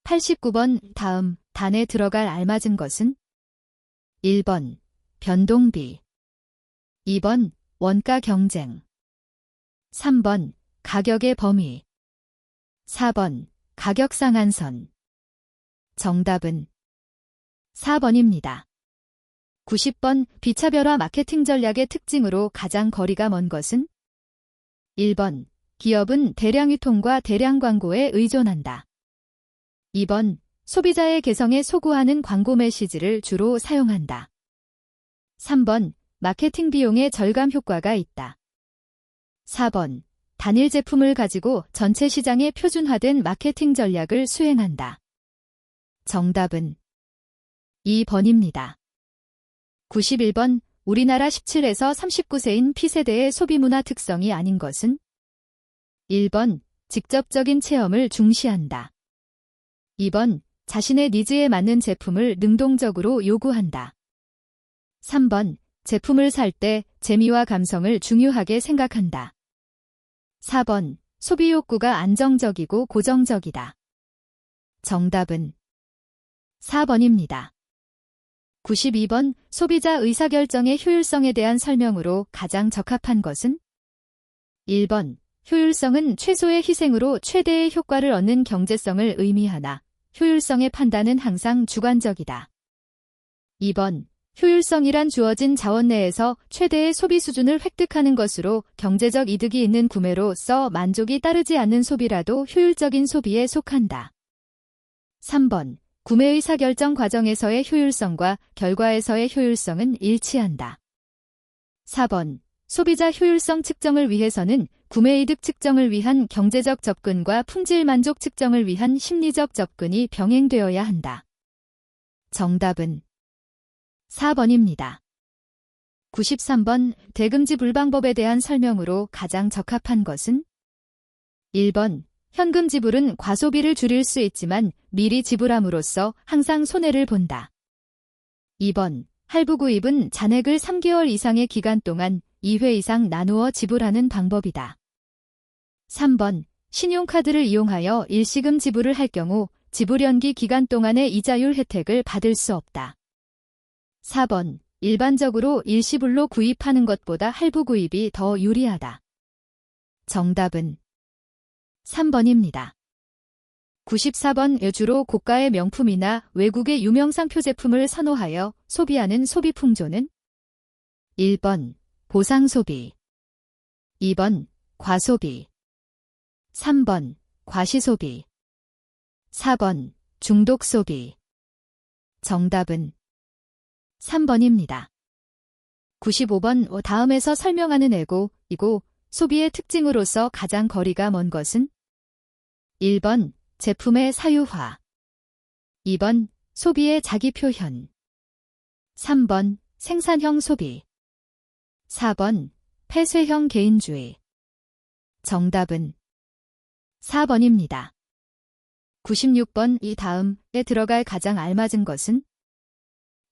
89번 다음 단에 들어갈 알맞은 것은? 1번 변동비, 2번 원가 경쟁, 3번 가격의 범위, 4번 가격 상한선. 정답은 4번입니다. 90번 비차별화 마케팅 전략의 특징으로 가장 거리가 먼 것은? 1번 기업은 대량 유통과 대량 광고에 의존한다. 2번 소비자의 개성에 소구하는 광고 메시지를 주로 사용한다. 3번 마케팅 비용의 절감 효과가 있다. 4번 단일 제품을 가지고 전체 시장에 표준화된 마케팅 전략을 수행한다. 정답은 2번입니다. 91번 우리나라 17에서 39세인 P세대의 소비문화 특성이 아닌 것은? 1번 직접적인 체험을 중시한다. 2번 자신의 니즈에 맞는 제품을 능동적으로 요구한다. 3번 제품을 살 때 재미와 감성을 중요하게 생각한다. 4번 소비 욕구가 안정적이고 고정적이다. 정답은 4번입니다. 92번 소비자 의사결정의 효율성에 대한 설명으로 가장 적합한 것은? 1번 효율성은 최소의 희생으로 최대의 효과를 얻는 경제성을 의미하나 효율성의 판단은 항상 주관적이다. 2번 효율성이란 주어진 자원 내에서 최대의 소비 수준을 획득하는 것으로 경제적 이득이 있는 구매로서 만족이 따르지 않는 소비라도 효율적인 소비에 속한다. 3번 구매 의사결정 과정에서의 효율성과 결과에서의 효율성은 일치한다. 4번 소비자 효율성 측정을 위해서는 구매이득 측정을 위한 경제적 접근과 품질 만족 측정을 위한 심리적 접근이 병행되어야 한다. 정답은 4번입니다. 93번 대금 지불 방법에 대한 설명으로 가장 적합한 것은? 1번 현금 지불은 과소비를 줄일 수 있지만 미리 지불함으로써 항상 손해를 본다. 2번 할부 구입은 잔액을 3개월 이상의 기간 동안 2회 이상 나누어 지불하는 방법이다. 3번 신용카드를 이용하여 일시금 지불을 할 경우 지불연기 기간 동안의 이자율 혜택을 받을 수 없다. 4번 일반적으로 일시불로 구입하는 것보다 할부 구입이 더 유리하다. 정답은 3번입니다. 94번 주로 고가의 명품이나 외국의 유명 상표 제품을 선호하여 소비하는 소비 풍조는? 1번 보상소비 2번 과소비 3번 과시소비 4번 중독소비 정답은 3번입니다. 95번 다음에서 설명하는 이고 소비의 특징으로서 가장 거리가 먼 것은? 1번 제품의 사유화 2번 소비의 자기표현 3번 생산형 소비 4번 폐쇄형 개인주의 정답은 4번입니다. 96번 이 다음에 들어갈 가장 알맞은 것은?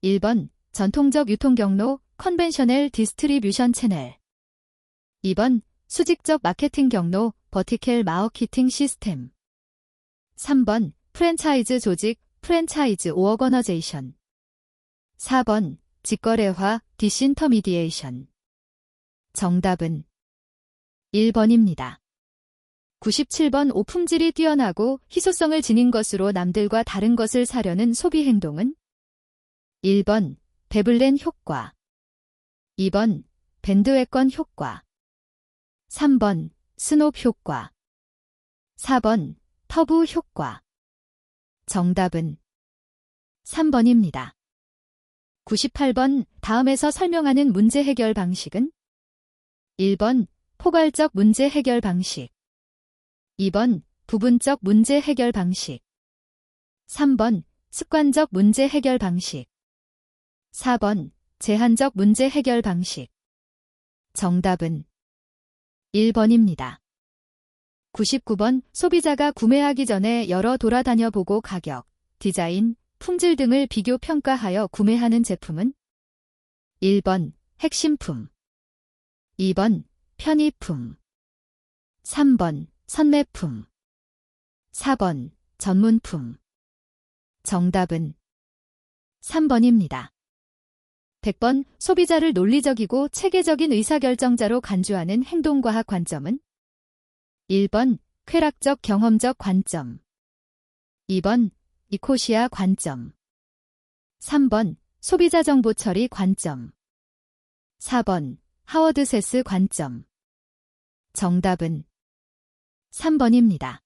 1번 전통적 유통경로 컨벤셔널 디스트리뷰션 채널 2번 수직적 마케팅 경로 버티컬 마케팅 시스템 3번 프랜차이즈 조직 프랜차이즈 오어거너제이션 4번 직거래화 디스인터미디에이션 정답은 1번입니다. 97번 오품질이 뛰어나고 희소성을 지닌 것으로 남들과 다른 것을 사려는 소비 행동은? 1번 베블렌 효과 2번 밴드웨건 효과 3번 스놉 효과 4번 터브 효과 정답은 3번입니다. 98번 다음에서 설명하는 문제 해결 방식은? 1번 포괄적 문제 해결 방식 2번 부분적 문제 해결 방식 3번 습관적 문제 해결 방식 4번 제한적 문제 해결 방식 정답은 1번입니다. 99번 소비자가 구매하기 전에 여러 돌아다녀 보고 가격, 디자인, 품질 등을 비교 평가하여 구매하는 제품은? 1번 핵심품 2번 편의품 3번 선매품 4번 전문품 정답은 3번입니다. 100번 소비자를 논리적이고 체계적인 의사결정자로 간주하는 행동과학 관점은? 1번 쾌락적 경험적 관점 2번 이코시아 관점 3번 소비자 정보 처리 관점 4번 하워드 세스 관점 정답은 3번입니다.